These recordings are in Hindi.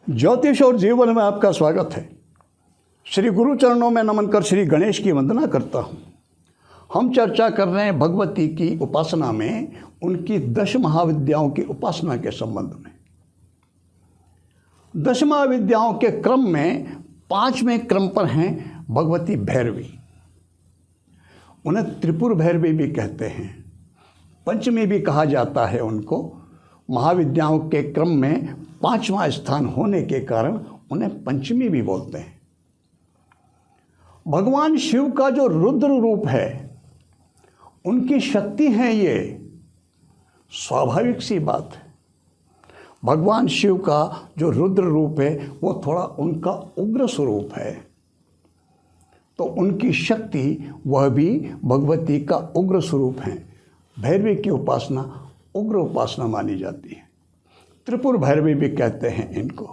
ज्योतिष और जीवन में आपका स्वागत है। श्री गुरु चरणों में नमन कर श्री गणेश की वंदना करता हूँ। हम चर्चा कर रहे हैं भगवती की उपासना में उनकी 10 महाविद्याओं की उपासना के संबंध में। 10 महाविद्याओं के क्रम में 5वें क्रम पर हैं भगवती भैरवी। उन्हें त्रिपुर भैरवी भी कहते हैं, पंचमी भी कहा जाता है उनको। महाविद्याओं के क्रम में 5वां स्थान होने के कारण उन्हें पंचमी भी बोलते हैं। भगवान शिव का जो रुद्र रूप है, उनकी शक्ति है ये, स्वाभाविक सी बात है। भगवान शिव का जो रुद्र रूप है वो थोड़ा उनका उग्र स्वरूप है, तो उनकी शक्ति वह भी भगवती का उग्र स्वरूप है। भैरवी की उपासना उग्र उपासना मानी जाती है। त्रिपुर भैरवी भी कहते हैं इनको।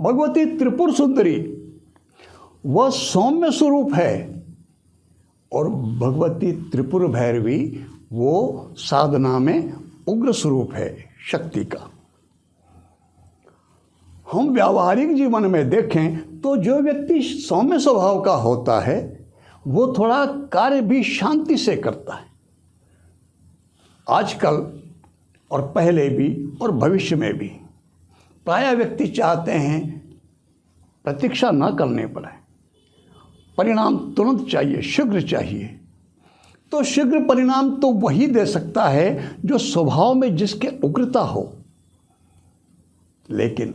भगवती त्रिपुर सुंदरी वह सौम्य स्वरूप है और भगवती त्रिपुर भैरवी वो साधना में उग्र स्वरूप है शक्ति का। हम व्यावहारिक जीवन में देखें तो जो व्यक्ति सौम्य स्वभाव का होता है वो थोड़ा कार्य भी शांति से करता है। आजकल और पहले भी और भविष्य में भी प्रायः व्यक्ति चाहते हैं प्रतीक्षा न करने पड़े, परिणाम तुरंत चाहिए, शीघ्र चाहिए। तो शीघ्र परिणाम तो वही दे सकता है जो स्वभाव में जिसके उग्रता हो। लेकिन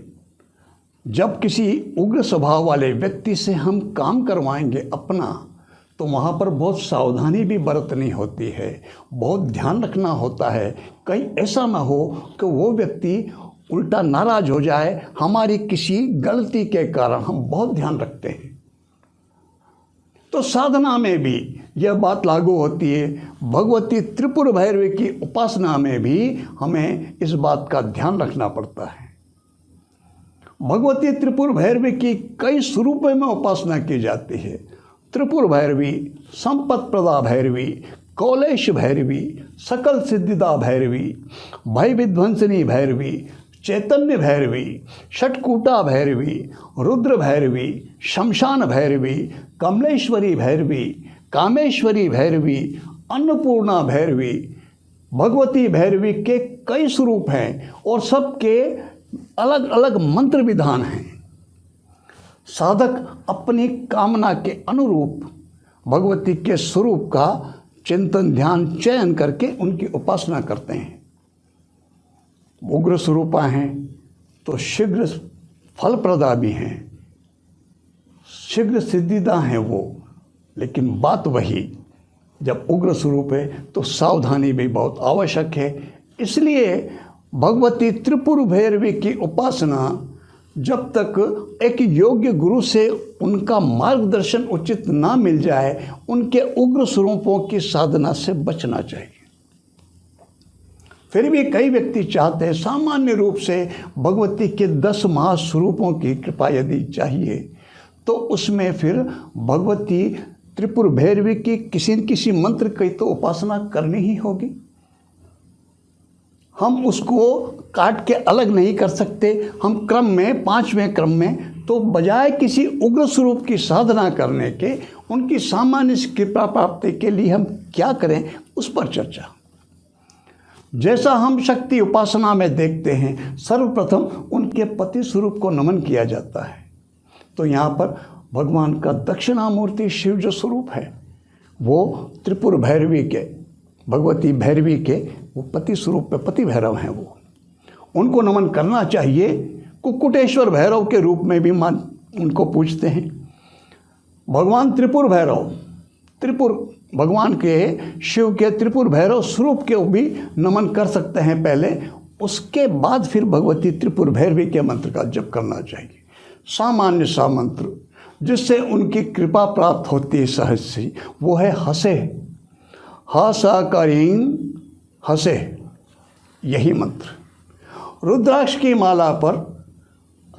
जब किसी उग्र स्वभाव वाले व्यक्ति से हम काम करवाएंगे अपना, तो वहाँ पर बहुत सावधानी भी बरतनी होती है, बहुत ध्यान रखना होता है। कहीं ऐसा ना हो कि वो व्यक्ति उल्टा नाराज हो जाए हमारी किसी गलती के कारण। हम बहुत ध्यान रखते हैं। तो साधना में भी यह बात लागू होती है। भगवती त्रिपुर भैरवी की उपासना में भी हमें इस बात का ध्यान रखना पड़ता है। भगवती त्रिपुर भैरवी की कई स्वरूपों में उपासना की जाती है। त्रिपुर भैरवी, संपत प्रदा भैरवी, कौलेश भैरवी, सकल सिद्धिदा भैरवी, भय विध्वंसनी भैरवी, चैतन्य भैरवी, षटकूटा भैरवी, रुद्र भैरवी, शमशान भैरवी, कमलेश्वरी भैरवी, कामेश्वरी भैरवी, अन्नपूर्णा भैरवी। भगवती भैरवी के कई स्वरूप हैं और सबके अलग अलग मंत्र विधान हैं। साधक अपनी कामना के अनुरूप भगवती के स्वरूप का चिंतन ध्यान चयन करके उनकी उपासना करते हैं। उग्र स्वरूपा हैं तो शीघ्र फलप्रदा भी हैं, शीघ्र सिद्धिदा हैं वो। लेकिन बात वही, जब उग्र स्वरूप है तो सावधानी भी बहुत आवश्यक है। इसलिए भगवती त्रिपुर भैरवी की उपासना जब तक एक योग्य गुरु से उनका मार्गदर्शन उचित ना मिल जाए, उनके उग्र स्वरूपों की साधना से बचना चाहिए। फिर भी कई व्यक्ति चाहते हैं सामान्य रूप से भगवती के 10 महास्वरूपों की कृपा यदि चाहिए, तो उसमें फिर भगवती त्रिपुर भैरवी की किसी न किसी मंत्र की तो उपासना करनी ही होगी। हम उसको काट के अलग नहीं कर सकते। हम क्रम में 5वें क्रम में तो बजाय किसी उग्र स्वरूप की साधना करने के उनकी सामान्य कृपा प्राप्ति के लिए हम क्या करें, उस पर चर्चा। जैसा हम शक्ति उपासना में देखते हैं, सर्वप्रथम उनके पति स्वरूप को नमन किया जाता है। तो यहाँ पर भगवान का दक्षिणामूर्ति शिव जो स्वरूप है वो त्रिपुर भैरवी के, भगवती भैरवी के वो पति स्वरूप पे पति भैरव हैं वो, उनको नमन करना चाहिए। कुक्कुटेश्वर भैरव के रूप में भी उनको पूजते हैं। भगवान त्रिपुर भैरव, त्रिपुर भगवान के शिव के त्रिपुर भैरव स्वरूप के भी नमन कर सकते हैं पहले, उसके बाद फिर भगवती त्रिपुर भैरवी के मंत्र का जप करना चाहिए। सामान्य सा मंत्र जिससे उनकी कृपा प्राप्त होती है सहज से, वो है हसे, हसा करीं हसे, यही मंत्र। रुद्राक्ष की माला पर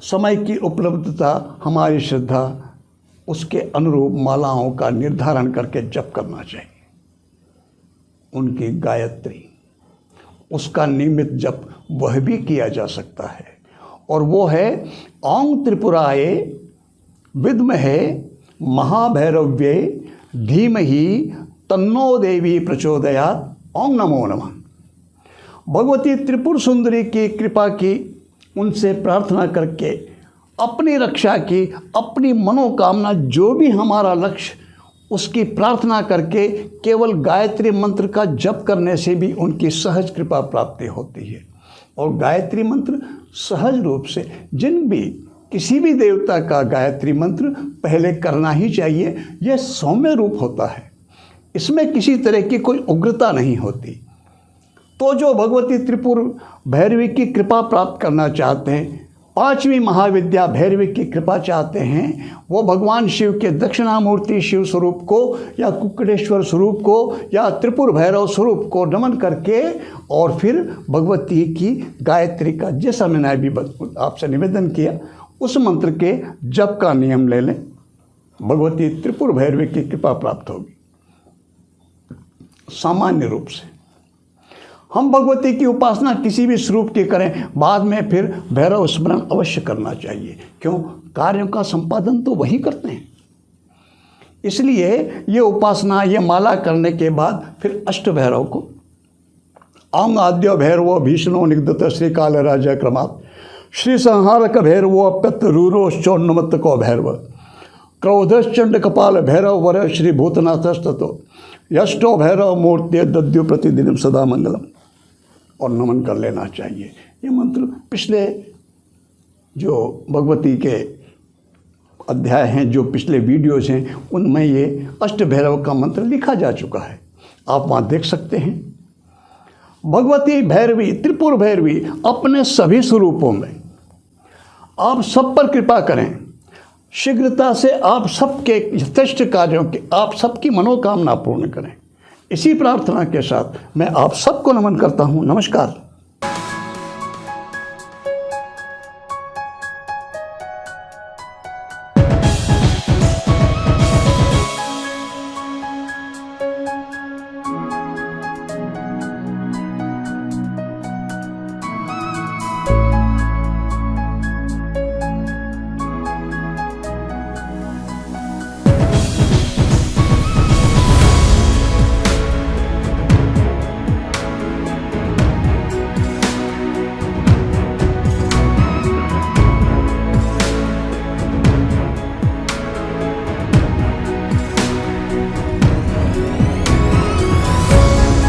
समय की उपलब्धता, हमारी श्रद्धा, उसके अनुरूप मालाओं का निर्धारण करके जप करना चाहिए। उनकी गायत्री, उसका नियमित जप वह भी किया जा सकता है। और वो है ओं त्रिपुराय विद्महे महाभैरव्ये धीमहि तन्नो देवी प्रचोदयात्। ओं नमो नमः। भगवती त्रिपुर सुंदरी की कृपा की, उनसे प्रार्थना करके अपनी रक्षा की, अपनी मनोकामना जो भी हमारा लक्ष्य, उसकी प्रार्थना करके केवल गायत्री मंत्र का जप करने से भी उनकी सहज कृपा प्राप्ति होती है। और गायत्री मंत्र सहज रूप से जिन भी किसी भी देवता का गायत्री मंत्र पहले करना ही चाहिए। यह सौम्य रूप होता है, इसमें किसी तरह की कोई उग्रता नहीं होती। तो जो भगवती त्रिपुर भैरवी की कृपा प्राप्त करना चाहते हैं, पांचवी महाविद्या भैरवी की कृपा चाहते हैं, वो भगवान शिव के दक्षिणामूर्ति शिव स्वरूप को या कुक्कड़ेश्वर स्वरूप को या त्रिपुर भैरव स्वरूप को नमन करके और फिर भगवती की गायत्री का, जैसा मैंने अभी आपसे निवेदन किया, उस मंत्र के जप का नियम ले लें। भगवती त्रिपुर भैरवी की कृपा प्राप्त होगी। सामान्य रूप से हम भगवती की उपासना किसी भी स्वरूप की करें, बाद में फिर भैरव स्मरण अवश्य करना चाहिए। क्यों? कार्यों का संपादन तो वही करते हैं। इसलिए ये उपासना, ये माला करने के बाद फिर अष्ट भैरव को ओं आद्यो भैरवो भीषणो निगदत श्री काल राजा क्रमात् श्री संहारक भैरवो अप्यत रूरोश्चोन्नमत्त को भैरव क्रोधश्चंड कपाल भैरव वर श्री भूतनाथस्ततो यष्टो भैरव मूर्ति दद्यु प्रतिदिन सदा मंगलम, और नमन कर लेना चाहिए। ये मंत्र पिछले जो भगवती के अध्याय हैं, जो पिछले वीडियोस हैं, उनमें ये अष्ट भैरव का मंत्र लिखा जा चुका है, आप वहाँ देख सकते हैं। भगवती भैरवी, त्रिपुर भैरवी अपने सभी स्वरूपों में आप सब पर कृपा करें। शीघ्रता से आप सबके यथेष्ट कार्यों की, आप सबकी मनोकामना पूर्ण करें। इसी प्रार्थना के साथ मैं आप सबको नमन करता हूँ। नमस्कार।